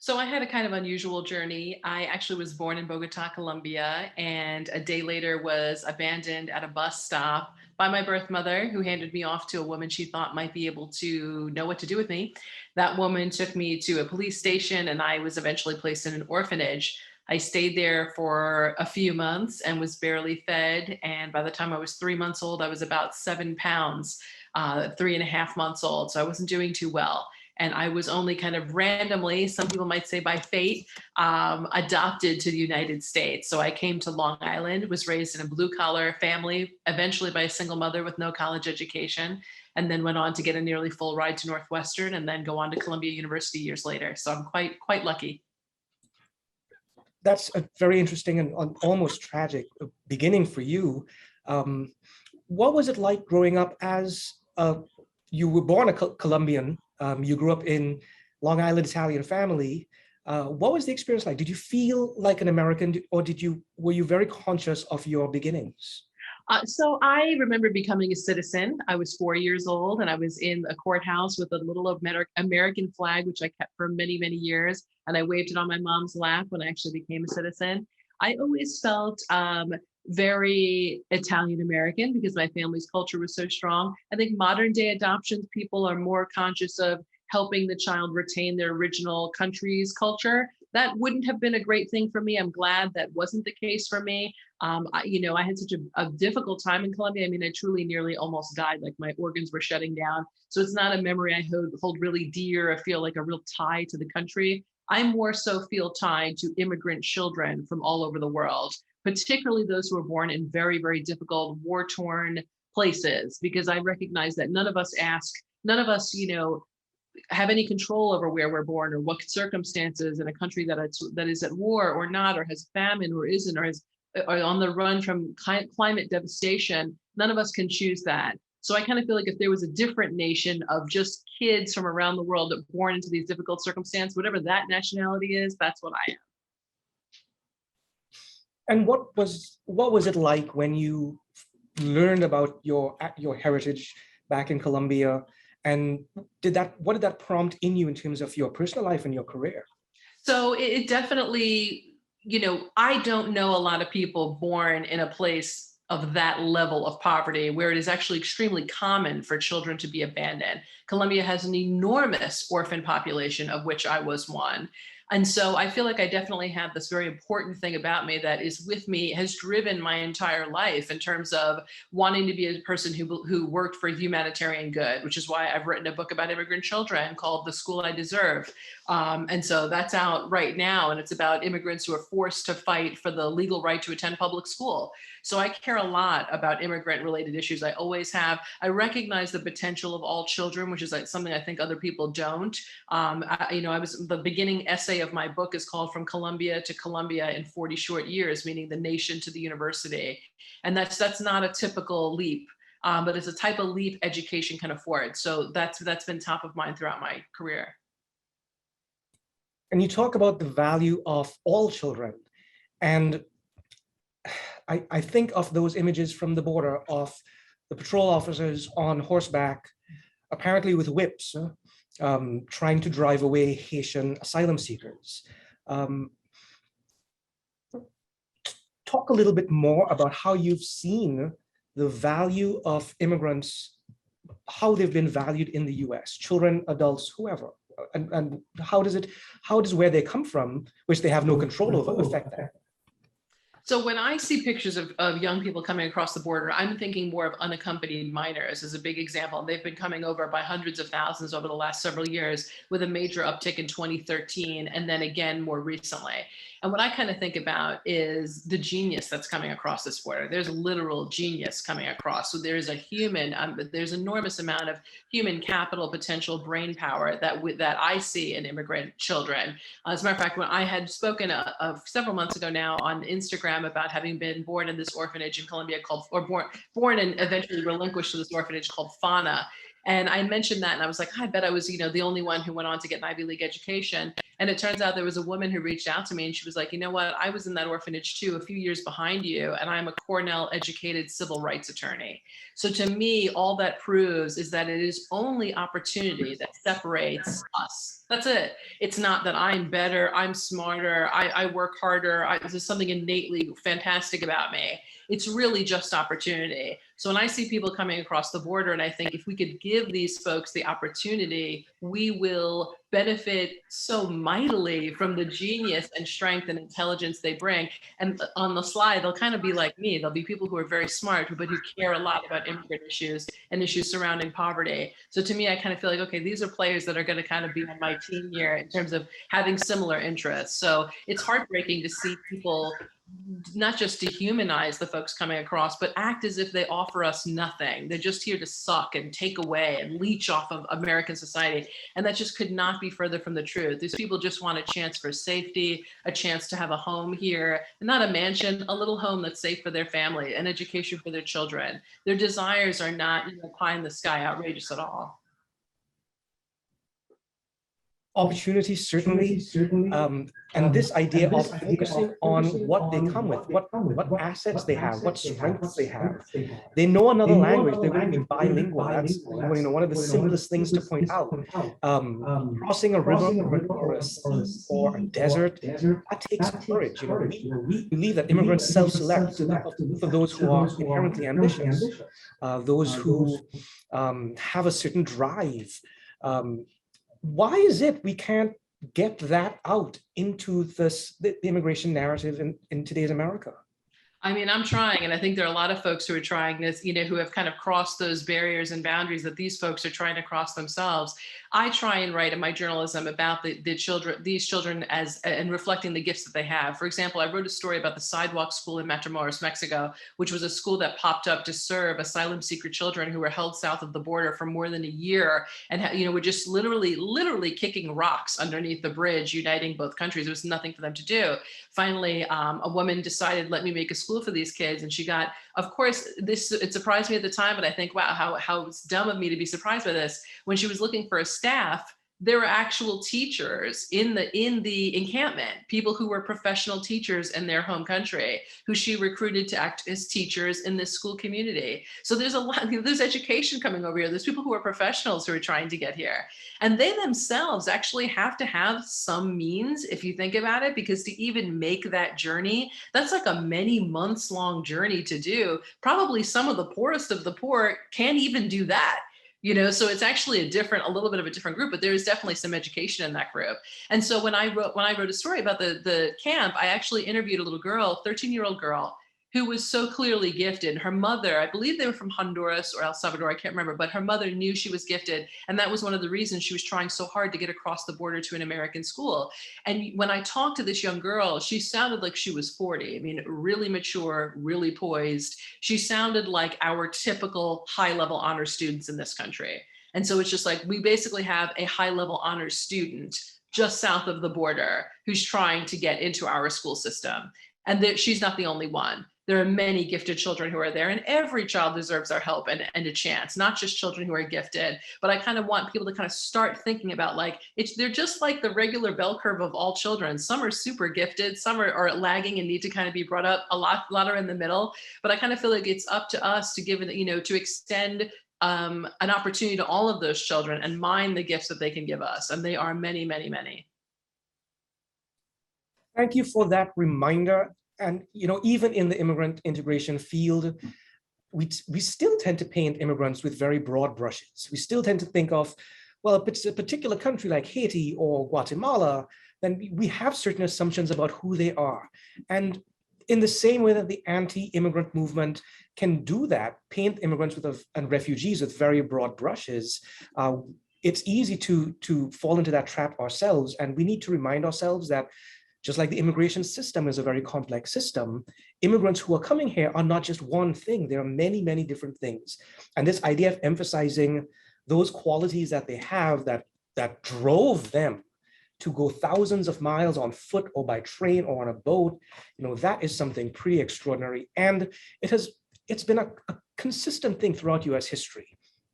So I had a kind of unusual journey. I actually was born in Bogota, Colombia, and a day later was abandoned at a bus stop by my birth mother, who handed me off to a woman she thought might be able to know what to do with me. That woman took me to a police station, and I was eventually placed in an orphanage. I stayed there for a few months and was barely fed. And by the time I was 3 months old, I was about 7 pounds, 3.5 months old. So I wasn't doing too well, and I was only kind of randomly, some people might say by fate, adopted to the United States. So I came to Long Island, was raised in a blue collar family, eventually by a single mother with no college education, and then went on to get a nearly full ride to Northwestern and then go on to Columbia University years later. So I'm quite lucky. That's a very interesting and almost tragic beginning for you. Um, what was it like growing up as you were born a Colombian, you grew up in Long Island Italian family. What was the experience like? Did you feel like an American, or were you very conscious of your beginnings? So I remember becoming a citizen. I was 4 years old and I was in a courthouse with a little American flag, which I kept for many, many years. And I waved it on my mom's lap when I actually became a citizen. I always felt very Italian American because my family's culture was so strong. I think modern day adoptions, people are more conscious of helping the child retain their original country's culture. That wouldn't have been a great thing for me. I'm glad that wasn't the case for me. I had such a difficult time in Colombia. I mean, I truly nearly almost died. Like my organs were shutting down. So it's not a memory I hold really dear. I feel like a real tie to the country. I more so feel tied to immigrant children from all over the world, particularly those who were born in very, very difficult, war-torn places, because I recognize that none of us, have any control over where we're born or what circumstances in a country that is at war or not, or has famine or isn't, or is or on the run from climate devastation. None of us can choose that. So I kind of feel like if there was a different nation of just kids from around the world that born into these difficult circumstances, whatever that nationality is, that's what I am. And what was it like when you learned about your heritage back in Colombia? And what did that prompt in you in terms of your personal life and your career? So it definitely, I don't know a lot of people born in a place of that level of poverty where it is actually extremely common for children to be abandoned. Colombia has an enormous orphan population, of which I was one. And so I feel like I definitely have this very important thing about me that is with me, has driven my entire life in terms of wanting to be a person who worked for humanitarian good, which is why I've written a book about immigrant children called The School I Deserve. And so that's out right now, and it's about immigrants who are forced to fight for the legal right to attend public school. So I care a lot about immigrant related issues. I always have. I recognize the potential of all children, which is like something I think other people don't. The beginning essay of my book is called From Colombia to Colombia in 40 Short Years, meaning the nation to the university. And that's not a typical leap. But it's a type of leap education can afford. So that's been top of mind throughout my career. And you talk about the value of all children. And I think of those images from the border of the patrol officers on horseback, apparently with whips, trying to drive away Haitian asylum seekers. Talk a little bit more about how you've seen the value of immigrants, how they've been valued in the US, children, adults, whoever, and how does where they come from, which they have no control over, affect that? So when I see pictures of young people coming across the border, I'm thinking more of unaccompanied minors as a big example. They've been coming over by hundreds of thousands over the last several years, with a major uptick in 2013 and then again more recently. And what I kind of think about is the genius that's coming across this border. There's literal genius coming across. So there's there's enormous amount of human capital, potential, brain power that I see in immigrant children. As a matter of fact, when I had spoken several months ago now on Instagram about having been born in this orphanage in Colombia born and eventually relinquished to this orphanage called Fana. And I mentioned that and I was like, I bet I was, the only one who went on to get an Ivy League education. And it turns out there was a woman who reached out to me and she was like, you know what? I was in that orphanage too, a few years behind you, and I'm a Cornell educated civil rights attorney. So to me, all that proves is that it is only opportunity that separates us. That's it. It's not that I'm better, I'm smarter, I work harder, there's something innately fantastic about me. It's really just opportunity. So when I see people coming across the border, and I think if we could give these folks the opportunity, we will benefit so mightily from the genius and strength and intelligence they bring. And on the slide, they'll kind of be like me. There'll be people who are very smart, but who care a lot about immigrant issues and issues surrounding poverty. So to me, I kind of feel like, okay, these are players that are going to kind of be on my team here in terms of having similar interests. So it's heartbreaking to see people not just dehumanize the folks coming across, but act as if they offer us nothing. They're just here to suck and take away and leech off of American society. And that just could not be further from the truth. These people just want a chance for safety, a chance to have a home here, and not a mansion, a little home that's safe for their family, an education for their children. Their desires are not, pie in the sky outrageous at all. Opportunity, certainly. And this idea of focusing on what they come with, what assets they have, what strengths they have. They know another language, they're going to be bilingual. That's one of the simplest things to point out. Crossing a river or a sea or a desert, that takes courage. We believe that immigrants self-select for those who are inherently ambitious, those who have a certain drive. Why is it we can't get that out into the immigration narrative in today's America? I mean, I'm trying, and I think there are a lot of folks who are trying this, who have kind of crossed those barriers and boundaries that these folks are trying to cross themselves. I try and write in my journalism about these children and reflecting the gifts that they have. For example, I wrote a story about the Sidewalk School in Matamoros, Mexico, which was a school that popped up to serve asylum seeker children who were held south of the border for more than a year, and were just literally kicking rocks underneath the bridge, uniting both countries. There was nothing for them to do. Finally, a woman decided, let me make a school for these kids. And she got, of course, it surprised me at the time, but I think, wow, how dumb of me to be surprised by this. When she was looking for a staff, there were actual teachers in the encampment, people who were professional teachers in their home country, who she recruited to act as teachers in this school community. So there's a lot, there's education coming over here. There's people who are professionals who are trying to get here. And they themselves actually have to have some means, if you think about it, because to even make that journey, that's like a many months long journey to do. Probably some of the poorest of the poor can't even do that. So it's actually a little bit of a different group, but there is definitely some education in that group. And so when I wrote a story about the camp, I actually interviewed a little girl, 13-year-old girl, who was so clearly gifted. Her mother, I believe they were from Honduras or El Salvador, I can't remember, but her mother knew she was gifted. And that was one of the reasons she was trying so hard to get across the border to an American school. And when I talked to this young girl, she sounded like she was 40. I mean, really mature, really poised. She sounded like our typical high-level honor students in this country. And so it's just like, we basically have a high-level honors student just south of the border who's trying to get into our school system. And she's not the only one. There are many gifted children who are there, and every child deserves our help and a chance, not just children who are gifted. But I kind of want people to kind of start thinking about, like, they're just like the regular bell curve of all children. Some are super gifted, some are lagging and need to kind of be brought up, a lot are in the middle. But I kind of feel like it's up to us to give it, to extend an opportunity to all of those children and mine the gifts that they can give us. And they are many, many, many. Thank you for that reminder. And even in the immigrant integration field, we still tend to paint immigrants with very broad brushes. We still tend to think of, well, if it's a particular country like Haiti or Guatemala, then we have certain assumptions about who they are. And in the same way that the anti-immigrant movement can do that, paint immigrants and refugees with very broad brushes, it's easy to fall into that trap ourselves. And we need to remind ourselves that just like the immigration system is a very complex system, immigrants who are coming here are not just one thing. There are many, many different things. And this idea of emphasizing those qualities that they have that drove them to go thousands of miles on foot or by train or on a boat, that is something pretty extraordinary. And it's been a consistent thing throughout US history.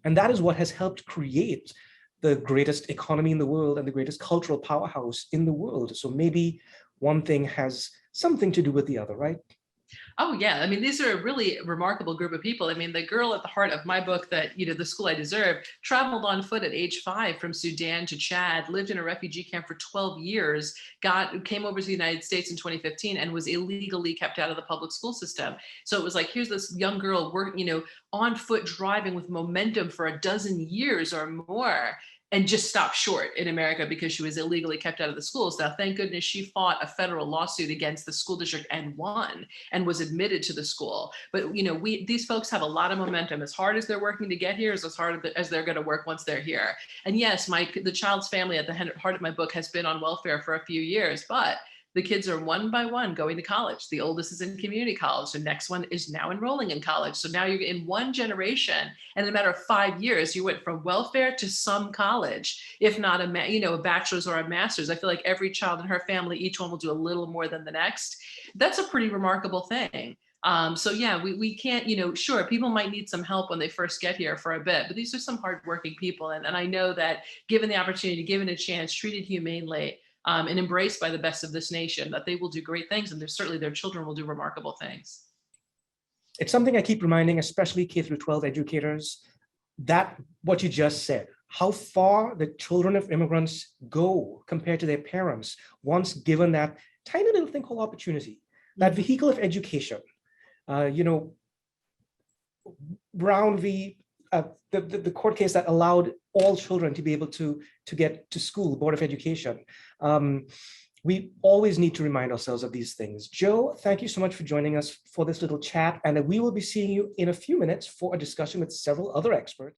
And that is what has helped create the greatest economy in the world and the greatest cultural powerhouse in the world. So maybe one thing has something to do with the other, right? Oh yeah, I mean, these are a really remarkable group of people. I mean, the girl at the heart of my book that, The School I Deserve, traveled on foot at age 5 from Sudan to Chad, lived in a refugee camp for 12 years, came over to the United States in 2015 and was illegally kept out of the public school system. So it was like, here's this young girl on foot driving with momentum for a dozen years or more, and just stopped short in America because she was illegally kept out of the schools. Now, thank goodness she fought a federal lawsuit against the school district and won, and was admitted to the school. But these folks have a lot of momentum. As hard as they're working to get here is as hard as they're going to work once they're here. And yes, the child's family at the heart of my book has been on welfare for a few years, but the kids are one by one going to college. The oldest is in community college. The next one is now enrolling in college. So now you're in one generation, and in a matter of 5 years, you went from welfare to some college, if not a bachelor's or a master's. I feel like every child in her family, each one will do a little more than the next. That's a pretty remarkable thing. So yeah, we can't, sure, people might need some help when they first get here for a bit, but these are some hardworking people. And I know that given the opportunity, given a chance, treated humanely, and embraced by the best of this nation, that they will do great things, and certainly their children will do remarkable things. It's something I keep reminding, especially K through 12 educators, that what you just said, how far the children of immigrants go compared to their parents once given that tiny little thing called opportunity, that vehicle of education. Brown v. The court case that allowed all children to be able to get to school, Board of Education. We always need to remind ourselves of these things. Joe, thank you so much for joining us for this little chat, and we will be seeing you in a few minutes for a discussion with several other experts.